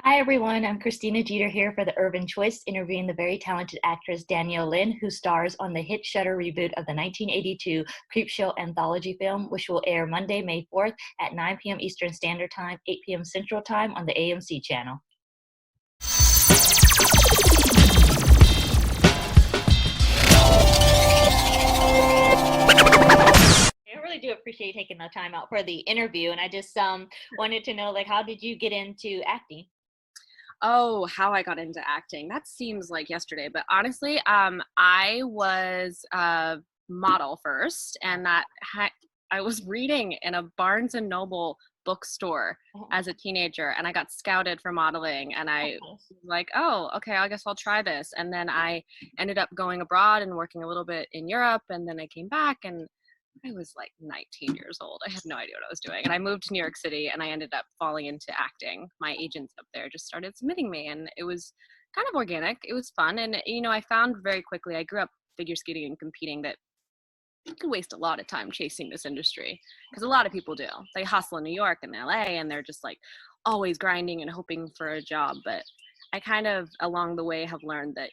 Hi everyone, I'm Christina Jeter here for the Urban Choice, interviewing the very talented actress Danielle Lyn, who stars on the hit Shudder reboot of the 1982 Creepshow anthology film, which will air Monday, May 4th at 9 p.m. Eastern Standard Time, 8 p.m. Central Time on the AMC channel. I really do appreciate you taking the time out for the interview, and I just wanted to know, like, how did you get into acting? Oh, how I got into acting. That seems like yesterday, but honestly, I was a model first, and I was reading in a Barnes and Noble bookstore Oh, as a teenager, and I got scouted for modeling, and I nice. was like, oh, okay, I guess I'll try this. And then I ended up going abroad and working a little bit in Europe, and then I came back and I was like 19 years old. I had no idea what I was doing. And I moved to New York City and I ended up falling into acting. My agents up there just started submitting me and it was kind of organic. It was fun. And, I found very quickly, I grew up figure skating and competing, that you could waste a lot of time chasing this industry because a lot of people do. They hustle in New York and LA and they're just like always grinding and hoping for a job. But I kind of along the way have learned that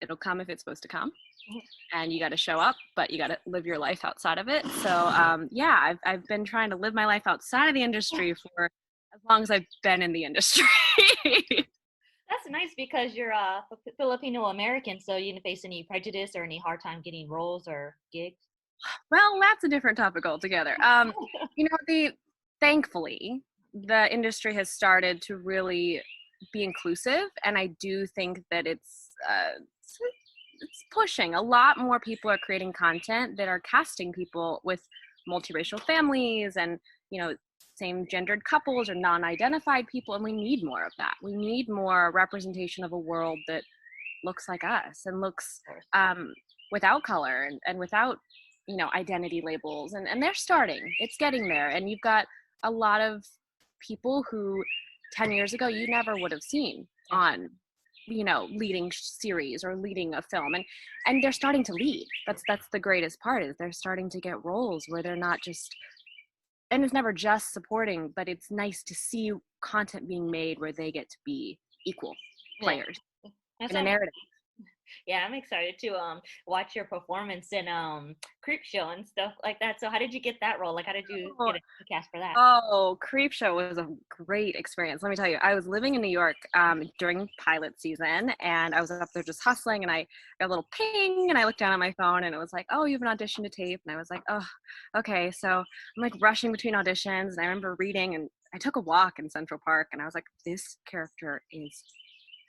it'll come if it's supposed to come and you got to show up, but you got to live your life outside of it. So yeah, I've been trying to live my life outside of the industry for as long as I've been in the industry. That's nice because you're Filipino American, so you didn't face any prejudice or any hard time getting roles or gigs. Well, that's a different topic altogether. The thankfully the industry has started to really be inclusive, and I do think that it's pushing. A lot more people are creating content that are casting people with multiracial families and same gendered couples or non-identified people, and we need more of that. We need more representation of a world that looks like us and looks without color and without identity labels, and they're starting. It's getting there, and you've got a lot of people who 10 years ago you never would have seen on leading series or leading a film, and they're starting to lead. That's the greatest part, is they're starting to get roles where they're not just, and it's never just supporting, but it's nice to see content being made where they get to be equal players That's in a narrative. Yeah, I'm excited to watch your performance in Creepshow and stuff like that. So how did you get that role? Like, how did you get a cast for that? Oh, Creepshow was a great experience. Let me tell you, I was living in New York during pilot season, and I was up there just hustling, and I got a little ping, and I looked down at my phone, and it was like, oh, you have an audition to tape. And I was like, oh, okay. So I'm like rushing between auditions, and I remember reading, and I took a walk in Central Park, and I was like, this character is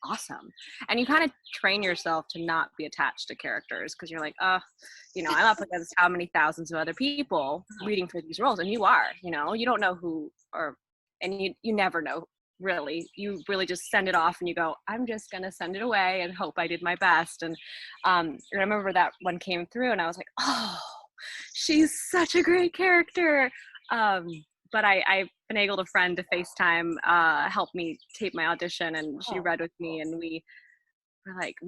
awesome. And you kind of train yourself to not be attached to characters because you're like, I'm up against how many thousands of other people reading for these roles, and you are, you don't know who, and you never know, really. You really just send it off and you go, I'm just gonna send it away and hope I did my best. And I remember that one came through and I was like, oh, she's such a great character. But I've finagled a friend to FaceTime, help me tape my audition, and she read with me, and we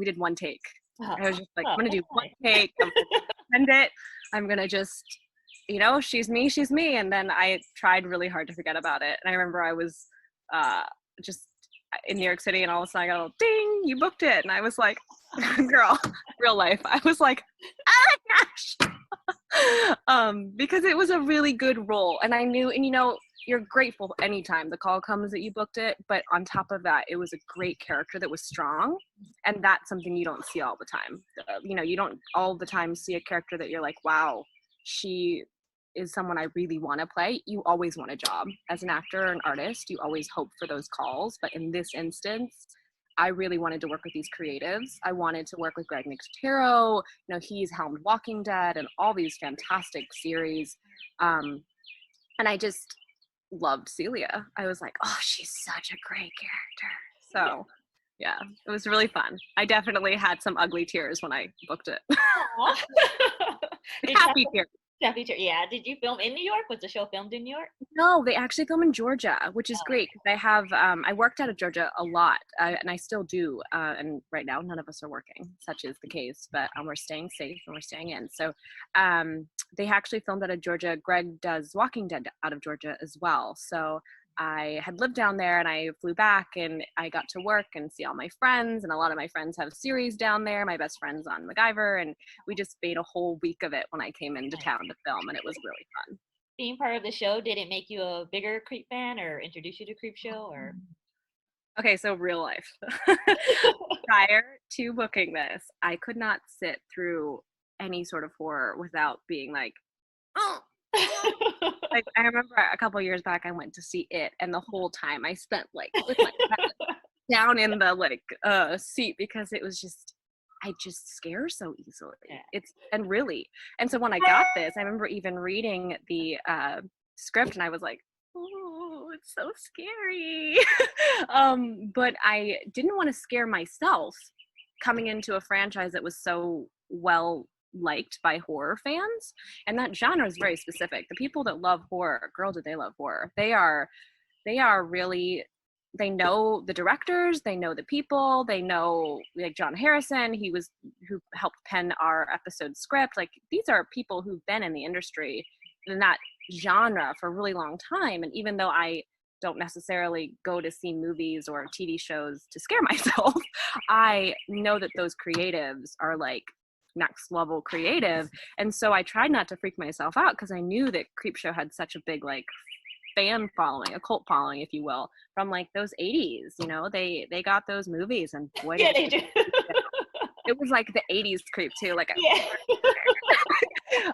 did one take. I was just like, I'm gonna do one take, I'm gonna send it, I'm gonna just, she's me, and then I tried really hard to forget about it. And I remember I was just in New York City, and all of a sudden I got a little ding, you booked it, and I was like, girl, real life, I was like, oh my gosh. Because it was a really good role, and I knew, and you're grateful anytime the call comes that you booked it, but on top of that, it was a great character that was strong, and that's something you don't see all the time. You don't all the time see a character that you're like, wow, she is someone I really want to play. You always want a job as an actor or an artist. You always hope for those calls, but in this instance, I really wanted to work with these creatives. I wanted to work with Greg Nicotero. He's helmed Walking Dead and all these fantastic series. And I just loved Celia. I was like, oh, she's such a great character. So yeah, it was really fun. I definitely had some ugly tears when I booked it. Happy tears. Yeah. Did you film in New York? Was the show filmed in New York? No, they actually film in Georgia, which is great. I have, I worked out of Georgia a lot, and I still do. And right now, none of us are working. Such is the case, but we're staying safe and we're staying in. So they actually filmed out of Georgia. Greg does Walking Dead out of Georgia as well. So I had lived down there and I flew back and I got to work and see all my friends, and a lot of my friends have series down there. My best friend's on MacGyver, and we just made a whole week of it when I came into town to film, and it was really fun. Being part of the show, did it make you a bigger Creep fan or introduce you to Creepshow or? Okay, so real life. Prior to booking this, I could not sit through any sort of horror without being like, oh. Like, I remember a couple of years back, I went to see It, and the whole time I spent like with my head down in the seat, because it was just, I just scare so easily. And so when I got this, I remember even reading the script, and I was like, oh, it's so scary. But I didn't want to scare myself coming into a franchise that was so well liked by horror fans, and that genre is very specific. The people that love horror, girl, do they love horror. They are really, they know the directors, they know the people, they know, like John Harrison, who helped pen our episode script. Like, these are people who've been in the industry in that genre for a really long time. And even though I don't necessarily go to see movies or TV shows to scare myself, I know that those creatives are like next level creative. And so I tried not to freak myself out, because I knew that Creepshow had such a big like fan following, a cult following, if you will, from like those 80s. You know, they got those movies, and boy, Yeah, they do. it was like the 80s creep too. Like, Yeah.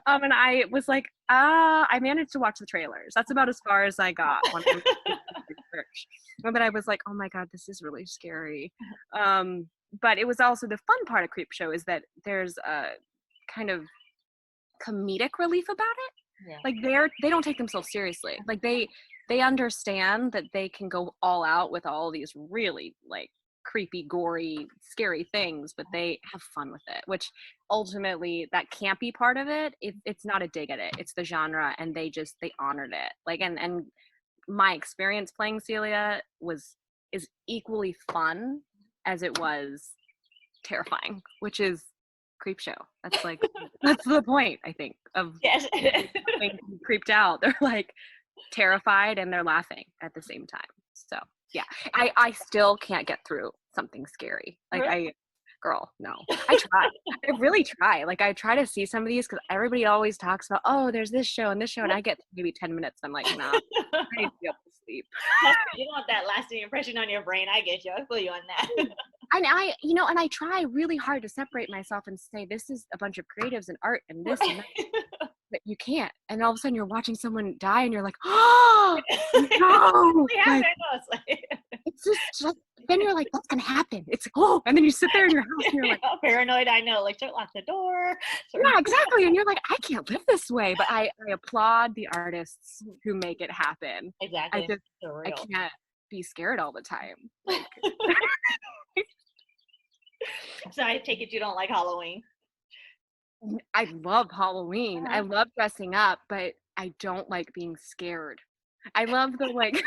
and I was like, I managed to watch the trailers. That's about as far as I got when I was doing research. But I was like, oh my God, this is really scary. But it was also the fun part of Creepshow is that there's a kind of comedic relief about it. Yeah. Like, they don't take themselves seriously. Like, they understand that they can go all out with all these really like creepy, gory, scary things, but they have fun with it, which ultimately that campy part of it, it's not a dig at it. It's the genre, and they honored it. Like, and my experience playing Celia is equally fun as it was terrifying, which is Creepshow. That's like, that's the point, I think, of Yes. being creeped out. They're like terrified and they're laughing at the same time. So yeah, I still can't get through something scary. Like, Really? Girl, no. I try. I really try. Like, I try to see some of these, because everybody always talks about, oh, there's this show and this show, and I get maybe 10 minutes. I'm like, nah, I need to be able to sleep. You want that lasting impression on your brain. I get you. I feel you on that. And I try really hard to separate myself and say, this is a bunch of creatives and art and this and that. But you can't. And all of a sudden you're watching someone die and you're like, oh, no. Yeah, Like, it's just, then you're like, what's going to happen? It's like, oh, and then you sit there in your house and you're like, paranoid, I know. Like, don't lock the door. Yeah, exactly. And you're like, I can't live this way. But I applaud the artists who make it happen. Exactly. I can't be scared all the time. Like, so I take it you don't like Halloween. I love Halloween. I love dressing up, but I don't like being scared. I love the like.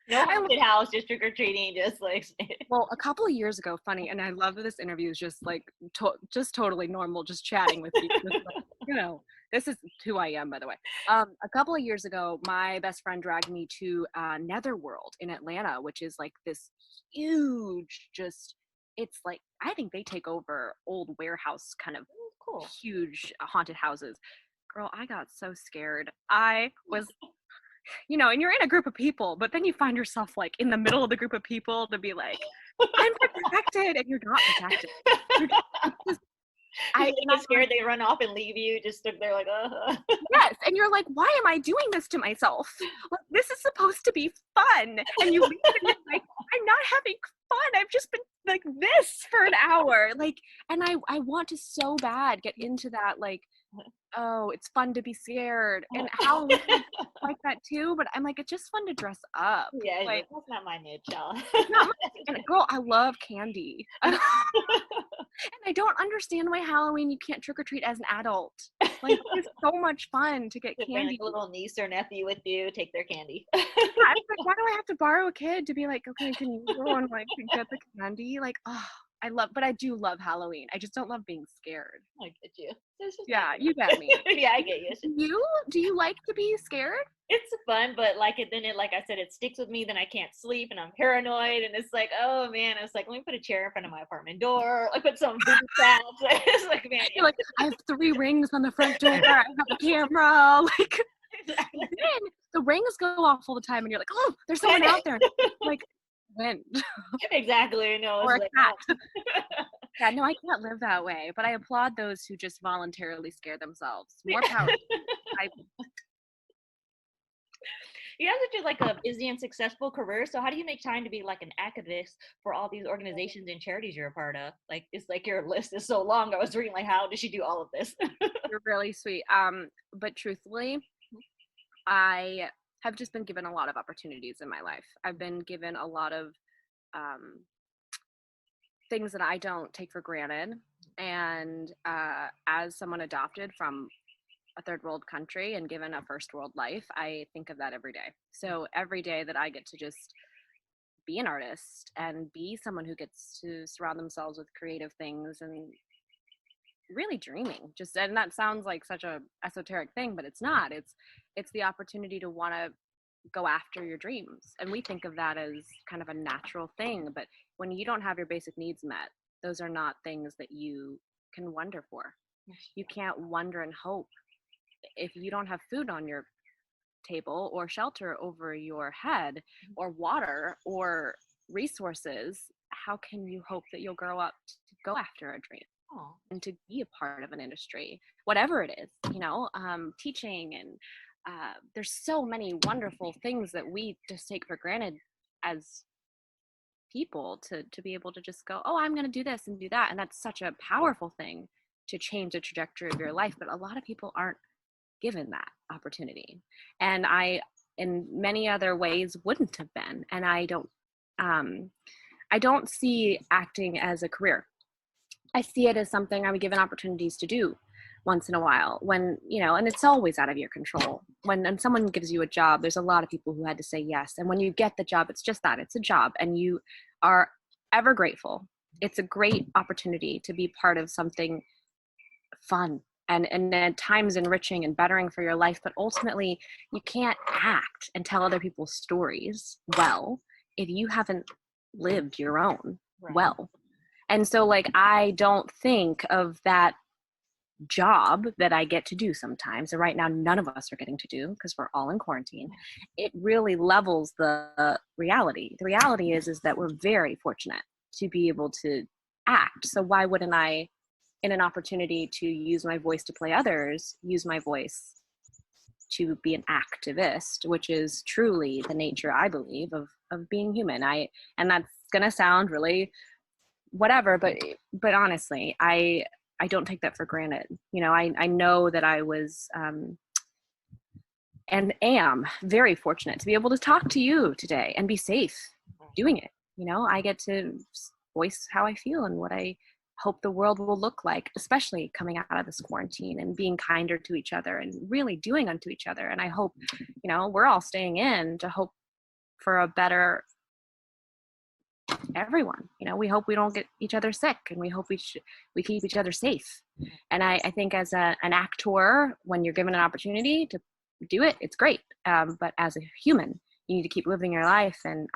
No haunted house, just trick or treating, just like. Well, a couple of years ago, funny, and I love that this interview is just like just totally normal, just chatting with you. Like, you know, this is who I am, by the way. A couple of years ago, my best friend dragged me to Netherworld in Atlanta, which is like this huge, just, it's like, I think they take over old warehouse kind of Cool. huge haunted houses. Girl, I got so scared. I was, you know, and you're in a group of people, but then you find yourself like in the middle of the group of people to be like, I'm protected, and you're not protected. I get scared, they run off and leave you, just stood there like, Yes, and you're like, why am I doing this to myself? Like, this is supposed to be fun, and you leave and you're like, I'm not having fun. I've just been like this for an hour, like, and I want to so bad get into that, like, oh, it's fun to be scared, and Halloween like that too. But I'm like, it's just fun to dress up. Yeah, like, that's not my niche, y'all. Girl, I love candy. And I don't understand why Halloween you can't trick or treat as an adult. Like, it's so much fun to get candy. Like a little niece or nephew with you, take their candy. I was like, why do I have to borrow a kid to be like, okay, can you go and like get the candy? Like, oh, but I do love Halloween. I just don't love being scared. I get you. Yeah, you get me. Yeah, I get you. Do you like to be scared? It's fun, but like like I said, it sticks with me. Then I can't sleep, and I'm paranoid, and it's like, oh man, it's like, let me put a chair in front of my apartment door. I put some booby traps. It's like, man, you're like, I have 3 rings on the front door. I have a camera. Like, exactly. then the rings go off all the time, and you're like, oh, there's someone out there. Like, when? Exactly. No, Or it's a like, cat. oh. Yeah, no, I can't live that way. But I applaud those who just voluntarily scare themselves. More power. You have such a like a busy and successful career. So how do you make time to be like an activist for all these organizations and charities you're a part of? Like, it's like your list is so long. I was reading like, how does she do all of this? You're really sweet. But truthfully, I have just been given a lot of opportunities in my life. I've been given a lot of things that I don't take for granted. And as someone adopted from a third world country and given a first world life, I think of that every day. So every day that I get to just be an artist and be someone who gets to surround themselves with creative things and really dreaming, just, and that sounds like such a esoteric thing, but it's not. It's the opportunity to want to go after your dreams. And we think of that as kind of a natural thing, but when you don't have your basic needs met, those are not things that you can wonder for. You can't wonder and hope. If you don't have food on your table or shelter over your head or water or resources, how can you hope that you'll grow up to go after a dream? And to be a part of an industry, whatever it is, teaching, and there's so many wonderful things that we just take for granted as people to be able to just go, oh, I'm going to do this and do that. And that's such a powerful thing to change the trajectory of your life. But a lot of people aren't given that opportunity. And I, in many other ways, wouldn't have been. And I don't see acting as a career. I see it as something I'm given opportunities to do once in a while when, and it's always out of your control. When someone gives you a job, there's a lot of people who had to say yes. And when you get the job, it's just that, it's a job, and you are ever grateful. It's a great opportunity to be part of something fun and at times enriching and bettering for your life. But ultimately, you can't act and tell other people's stories well if you haven't lived your own well. And so, like, I don't think of that job that I get to do sometimes, and right now none of us are getting to do because we're all in quarantine. It really levels the reality. The reality is that we're very fortunate to be able to act. So why wouldn't I, in an opportunity to use my voice to play others, use my voice to be an activist, which is truly the nature, I believe, of being human. And that's gonna sound really whatever, but honestly, I don't take that for granted. I know that I was and am very fortunate to be able to talk to you today and be safe doing it. I get to voice how I feel and what I hope the world will look like, especially coming out of this quarantine, and being kinder to each other and really doing unto each other. And I hope, we're all staying in to hope for a better everyone. We hope we don't get each other sick, and we hope we keep each other safe. And I think as an actor, when you're given an opportunity to do it, it's great. But as a human, you need to keep living your life. And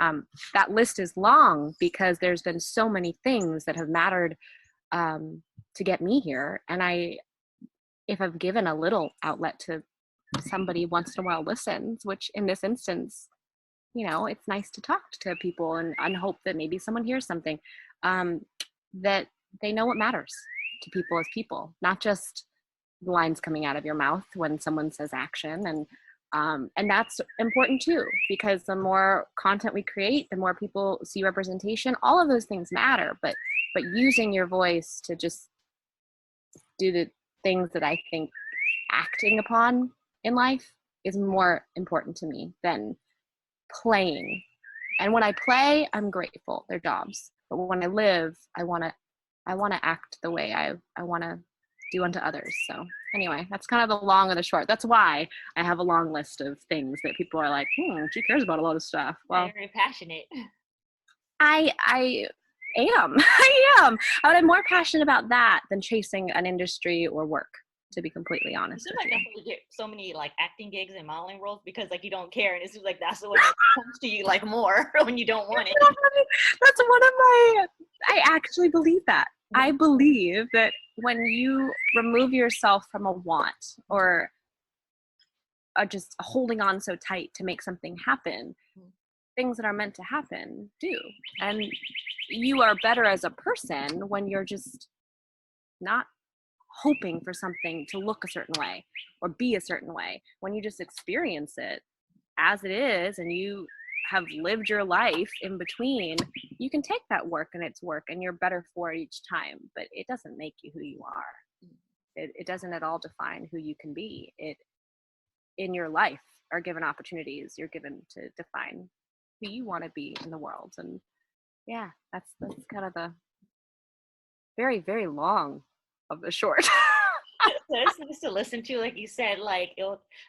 that list is long because there's been so many things that have mattered to get me here. And if I've given a little outlet to somebody once in a while listens, which in this instance, it's nice to talk to people and hope that maybe someone hears something, that they know what matters to people as people, not just the lines coming out of your mouth when someone says action. And that's important too, because the more content we create, the more people see representation. All of those things matter, but using your voice to just do the things that I think acting upon in life is more important to me than playing. And when I play, I'm grateful. They're jobs. But when I live, I want to act the way I want to do unto others. So anyway, that's kind of the long and the short. That's why I have a long list of things that people are like, she cares about a lot of stuff. Well, very passionate. I am. I am. But I'm more passionate about that than chasing an industry or work, to be completely honest It seems with like you. that's why you get so many like acting gigs and modeling roles, because like you don't care, and it seems like that's the one that comes to you like more when you don't want it. That's one of my, I actually believe that. I believe that when you remove yourself from a want or just holding on so tight to make something happen, things that are meant to happen do. And you are better as a person when you're just not hoping for something to look a certain way or be a certain way. When you just experience it as it is and you have lived your life in between, you can take that work and it's work and you're better for it each time, but it doesn't make you who you are. It doesn't at all define who you can be. It, in your life, are given opportunities, you're given to define who you want to be in the world. And yeah, that's kind of the very, very long of the short. It's nice to listen to, like you said, like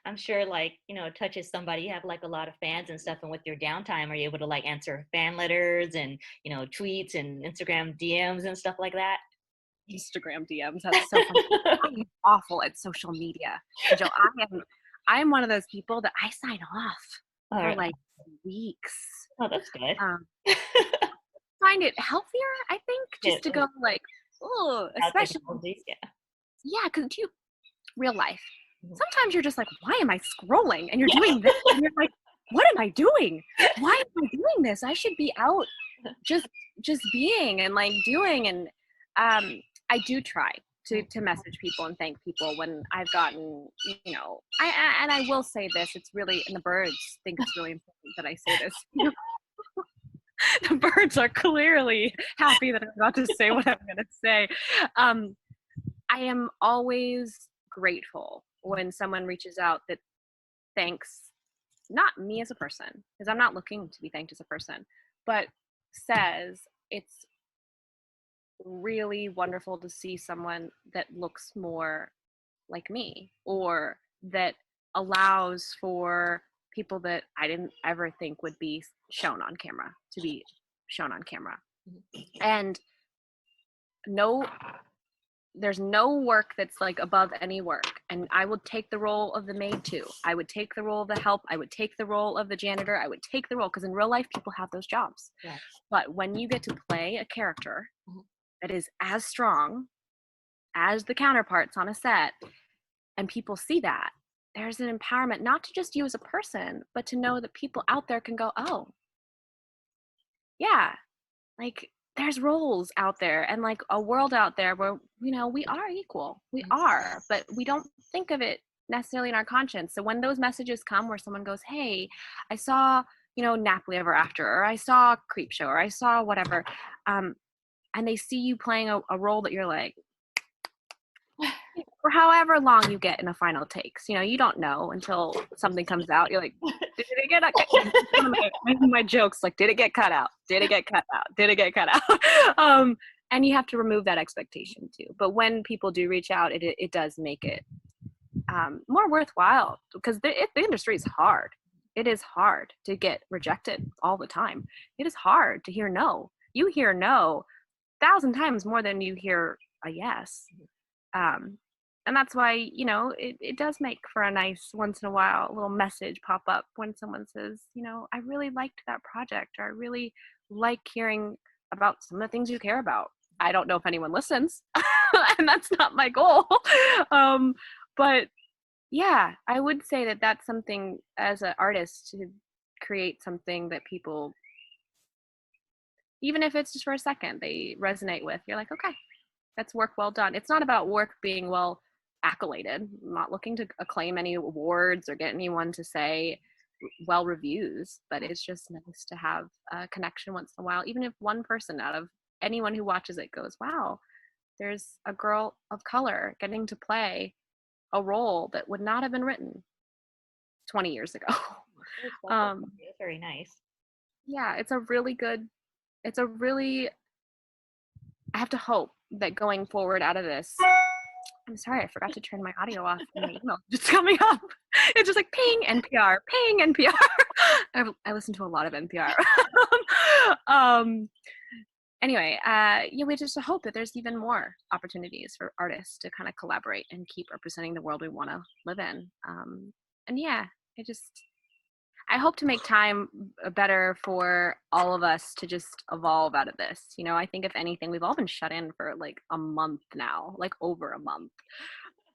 I'm sure, like, it touches somebody. You have like a lot of fans and stuff, and with your downtime, are you able to like answer fan letters and tweets and Instagram DMs and stuff like that? Instagram DMs, that's so funny. I'm awful at social media, Joe. I am one of those people that I sign off for like weeks. Oh, that's good. Find it healthier, I think, just to go like, oh, especially yeah, because real life. Sometimes you're just like, why am I scrolling? And you're doing this, and you're like, what am I doing? Why am I doing this? I should be out just being and like doing. And I do try to message people and thank people when I've gotten, and I will say this, it's really, and the birds think it's really important that I say this. The birds are clearly happy that I'm about to say what I'm going to say. I am always grateful when someone reaches out that thanks not me as a person, because I'm not looking to be thanked as a person, but says it's really wonderful to see someone that looks more like me, or that allows for people that I didn't ever think would be shown on camera to be shown on camera. And there's no work that's like above any work. And I would take the role of the maid too. I would take the role of the help. I would take the role of the janitor. I would take the role, because in real life, people have those jobs. Yeah. But when you get to play a character that is as strong as the counterparts on a set, and people see that, there's an empowerment, not to just you as a person, but to know that people out there can go, oh, yeah, like there's roles out there and like a world out there where, we are equal. We are, but we don't think of it necessarily in our conscience. So when those messages come where someone goes, hey, I saw, Napoli Ever After, or I saw Creepshow, or I saw whatever, and they see you playing a role that you're like, for however long you get in a final takes, you don't know until something comes out. You're like, did it get my jokes, like, did it get cut out? Did it get cut out? Did it get cut out? And you have to remove that expectation too. But when people do reach out, it does make it more worthwhile, because the industry is hard. It is hard to get rejected all the time. It is hard to hear no. You hear no 1,000 times more than you hear a yes. And that's why, it does make for a nice, once in a while, a little message pop up when someone says, I really liked that project, or I really like hearing about some of the things you care about. I don't know if anyone listens, and that's not my goal. But yeah, I would say that that's something as an artist, to create something that people, even if it's just for a second, they resonate with. You're like, okay, that's work well done. It's not about work being well accoladed. I'm not looking to acclaim any awards or get anyone to say well reviews, but it's just nice to have a connection once in a while, even if one person out of anyone who watches it goes, wow, there's a girl of color getting to play a role that would not have been written 20 years ago. That's very nice. Yeah, I have to hope that going forward out of this, I'm sorry, I forgot to turn my audio off. And my email just coming up. It's just like ping NPR, ping NPR. I listen to a lot of NPR. anyway, we just hope that there's even more opportunities for artists to kind of collaborate and keep representing the world we want to live in. And yeah, I just I hope to make time better for all of us to just evolve out of this. I think if anything, we've all been shut in for like a month now, like over a month.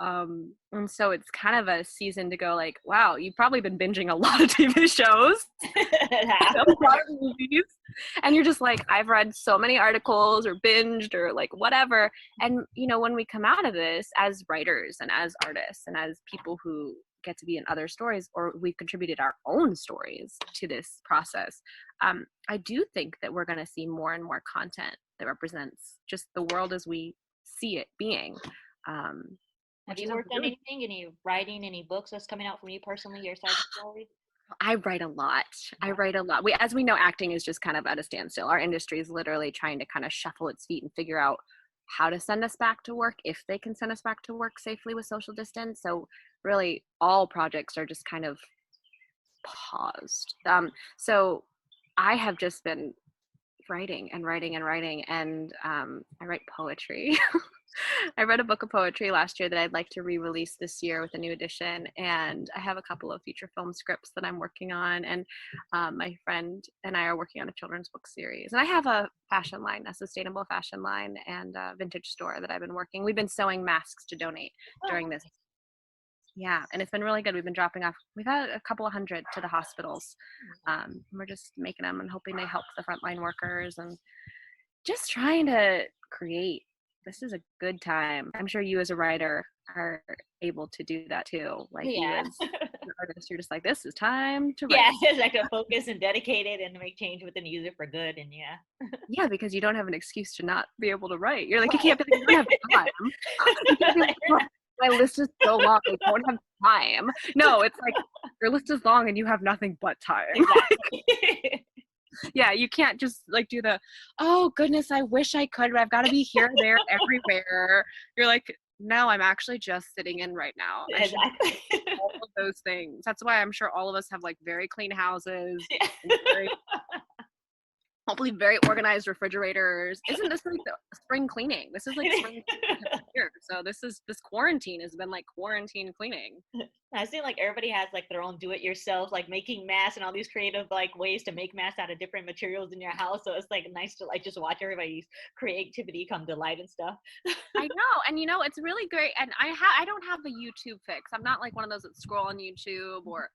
And so it's kind of a season to go like, wow, you've probably been binging a lot of TV shows, a lot of movies, and you're just like, I've read so many articles or binged or like whatever. And when we come out of this as writers and as artists and as people who get to be in other stories, or we've contributed our own stories to this process, I do think that we're going to see more and more content that represents just the world as we see it being. Have you worked on anything? Any writing, any books that's coming out from you personally, your side of the story? I write a lot. As we know, acting is just kind of at a standstill. Our industry is literally trying to kind of shuffle its feet and figure out how to send us back to work, if they can send us back to work safely with social distance. So really all projects are just kind of paused. So I have just been writing and writing and writing, and I write poetry. I read a book of poetry last year that I'd like to re-release this year with a new edition, and I have a couple of feature film scripts that I'm working on, and my friend and I are working on a children's book series. And I have a fashion line, a sustainable fashion line, and a vintage store that I've been working. We've been sewing masks to donate during this. Yeah, and it's been really good. We've been dropping off. We've had a couple of hundred to the hospitals. We're just making them and hoping they help the frontline workers and just trying to create. This is a good time. I'm sure you as a writer are able to do that too. Like you as an artist, you're just like, this is time to write. Yeah, it's like to focus and dedicate it and make change within the user for good. And yeah, because you don't have an excuse to not be able to write. You're like, you can't be like, I don't have time. My list is so long, I don't have time. No, it's like your list is long and you have nothing but time. Exactly. Yeah, you can't just like do the, oh goodness, I wish I could, but I've got to be here, there, everywhere. You're like, no, I'm actually just sitting in right now. Exactly. All of those things. That's why I'm sure all of us have like very clean houses, hopefully very organized refrigerators. Isn't this like the spring cleaning? This is like spring here. So this quarantine has been like quarantine cleaning. I see like everybody has like their own do-it-yourself, like making masks and all these creative like ways to make masks out of different materials in your house. So it's like nice to like just watch everybody's creativity come to light and stuff. I know, and it's really great. And I don't have a YouTube fix. I'm not like one of those that scroll on YouTube or.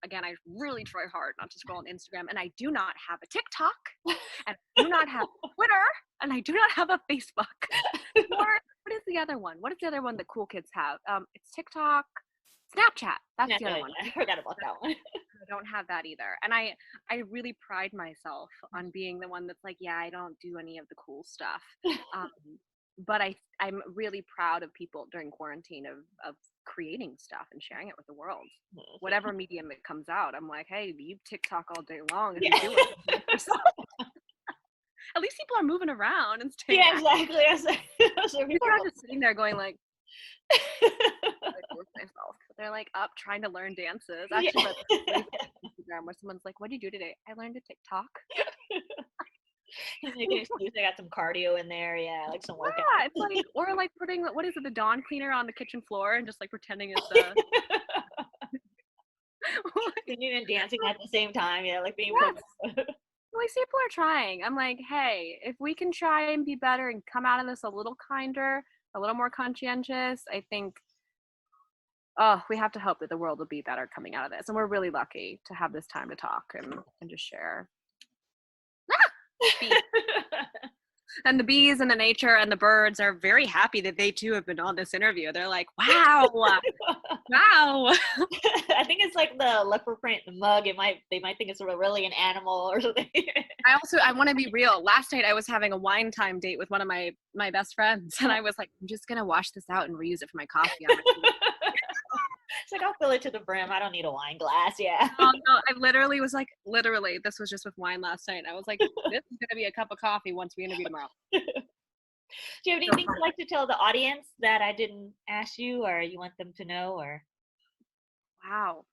Again, I really try hard not to scroll on Instagram, and I do not have a TikTok, and I do not have Twitter, and I do not have a Facebook. Or what is the other one? What is the other one that cool kids have? It's TikTok, Snapchat. That's the other one. I forgot about that one. I don't have that either. And I really pride myself on being the one that's like, yeah, I don't do any of the cool stuff. But I'm really proud of people during quarantine of creating stuff and sharing it with the world. Whatever medium it comes out, I'm like, hey, you TikTok all day long if you do it yourself. At least people are moving around and staying active. Exactly. So people are just sitting there going like myself. But they're like up trying to learn dances. Actually, Instagram where someone's like, what did you do today? I learned a TikTok. Making an excuse. I got some cardio in there, like some workout. Yeah, it's like, or like putting the Dawn cleaner on the kitchen floor and just like pretending it's singing and dancing at the same time, like being. Yes. Like people are trying. I'm like, hey, if we can try and be better and come out of this a little kinder, a little more conscientious, I think. We have to hope that the world will be better coming out of this, and we're really lucky to have this time to talk and just share. And the bees and the nature and the birds are very happy that they too have been on this interview. They're like, wow. Wow. I think it's like the leopard print in the mug. They might think it's really an animal or something. I want to be real. Last night I was having a wine time date with one of my best friends, and I was like, I'm just gonna wash this out and reuse it for my coffee. It's like, I'll fill it to the brim. I don't need a wine glass. Yeah. Oh, no, I literally was like, this was just with wine last night. I was like, this is going to be a cup of coffee once we interview tomorrow. Do you have anything you'd like to tell the audience that I didn't ask you, or you want them to know, or? Wow.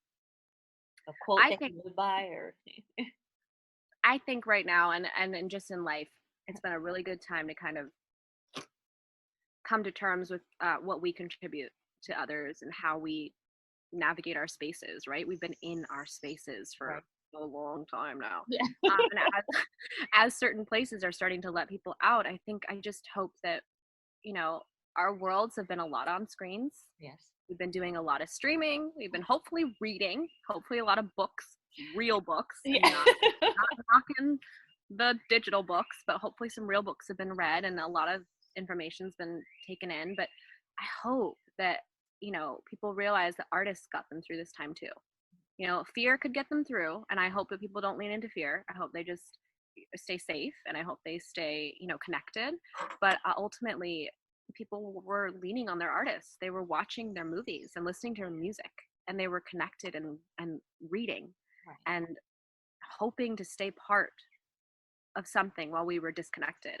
A quote that you live by, or? I think right now, and just in life, it's been a really good time to kind of come to terms with what we contribute to others and how we navigate our spaces, right? We've been in our spaces for a long time now. Yeah. And as certain places are starting to let people out, I just hope that, our worlds have been a lot on screens. Yes. We've been doing a lot of streaming. We've been hopefully reading, hopefully a lot of books, real books, and not knocking the digital books, but hopefully some real books have been read and a lot of information's been taken in. But I hope that, people realize that artists got them through this time too. Fear could get them through, and I hope that people don't lean into fear. I hope they just stay safe, and I hope they stay, connected. But ultimately, people were leaning on their artists. They were watching their movies and listening to their music, and they were connected and reading and hoping to stay part of something while we were disconnected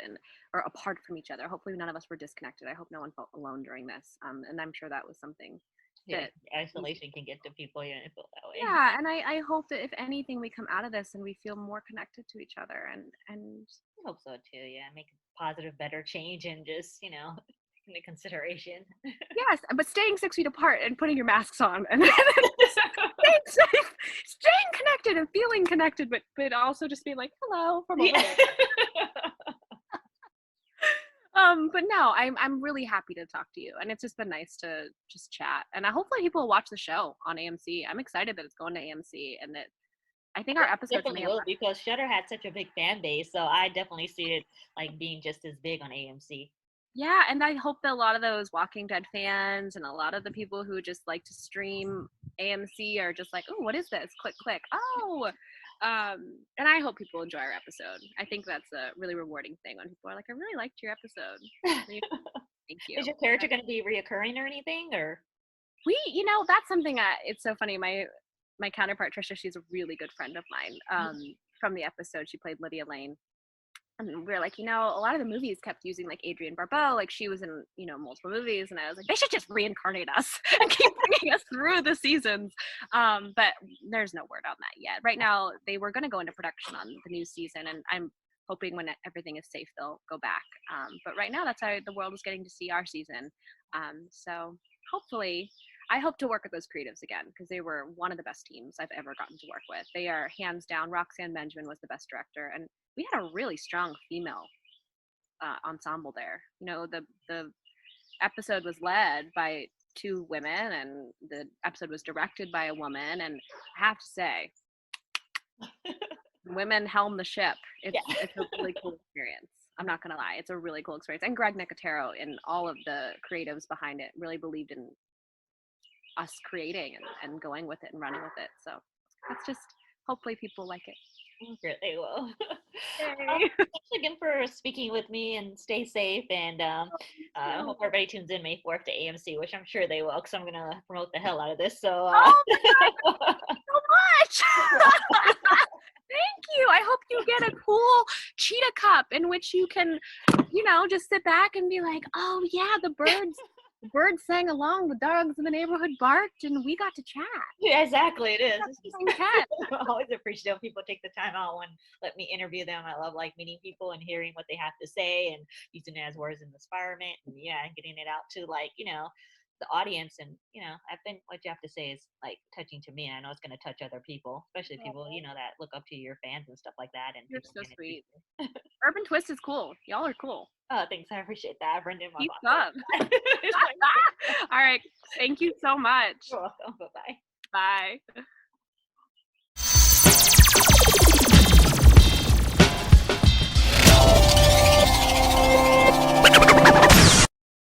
or apart from each other. Hopefully none of us were disconnected. I hope no one felt alone during this. And I'm sure that was something that isolation can get to people. You don't feel that way. Yeah, and I hope that if anything, we come out of this and we feel more connected to each other. And I hope so too. Yeah, make a positive, better change, and just into consideration. Yes, but staying 6 feet apart and putting your masks on and staying safe, staying connected and feeling connected, but also just being like hello from over there. But no, I'm really happy to talk to you, and it's just been nice to just chat. And hopefully people will watch the show on AMC. I'm excited that it's going to AMC, and that I think our episodes definitely will, because Shudder had such a big fan base, so I definitely see it like being just as big on AMC. Yeah, and I hope that a lot of those Walking Dead fans and a lot of the people who just like to stream AMC are just like, oh, what is this? Click, click. Oh, and I hope people enjoy our episode. I think that's a really rewarding thing when people are like, I really liked your episode. Thank you. Is your character going to be reoccurring or anything, or? That's something it's so funny. My counterpart Trisha, she's a really good friend of mine. From the episode, she played Lydia Lane. And we are like, a lot of the movies kept using like Adrienne Barbeau, like she was in, multiple movies, and I was like, they should just reincarnate us and keep bringing us through the seasons. But there's no word on that yet. Right now, they were going to go into production on the new season, and I'm hoping when everything is safe, they'll go back. But right now, that's how the world is getting to see our season. So hopefully, I hope to work with those creatives again, because they were one of the best teams I've ever gotten to work with. They are hands down. Roxanne Benjamin was the best director, and we had a really strong female ensemble there. The episode was led by 2 women, and the episode was directed by a woman. And I have to say, women helm the ship. It's a really cool experience. I'm not gonna lie, it's a really cool experience. And Greg Nicotero and all of the creatives behind it really believed in us creating and going with it and running with it. So that's just, hopefully people like it. Sure they will. Hey. Thanks again for speaking with me, and stay safe. And I hope everybody tunes in May 4th to AMC, which I'm sure they will, because I'm going to promote the hell out of this. So, so much. Thank you. I hope you get a cool cheetah cup in which you can, just sit back and be like, oh yeah, the birds sang along, the dogs in the neighborhood barked, and we got to chat. Yeah, exactly. It is. I'm always appreciative people take the time out and let me interview them. I love meeting people and hearing what they have to say and using it as words of inspirement, and getting it out to the audience. And I think what you have to say is touching to me. I know it's going to touch other people, especially people that look up to your fans and stuff like that. And you're so sweet. Urban Twist is cool. Y'all are cool. Oh, thanks. I appreciate that. Brendan, keep up. All right. Thank you so much. You're welcome. Bye-bye. Bye.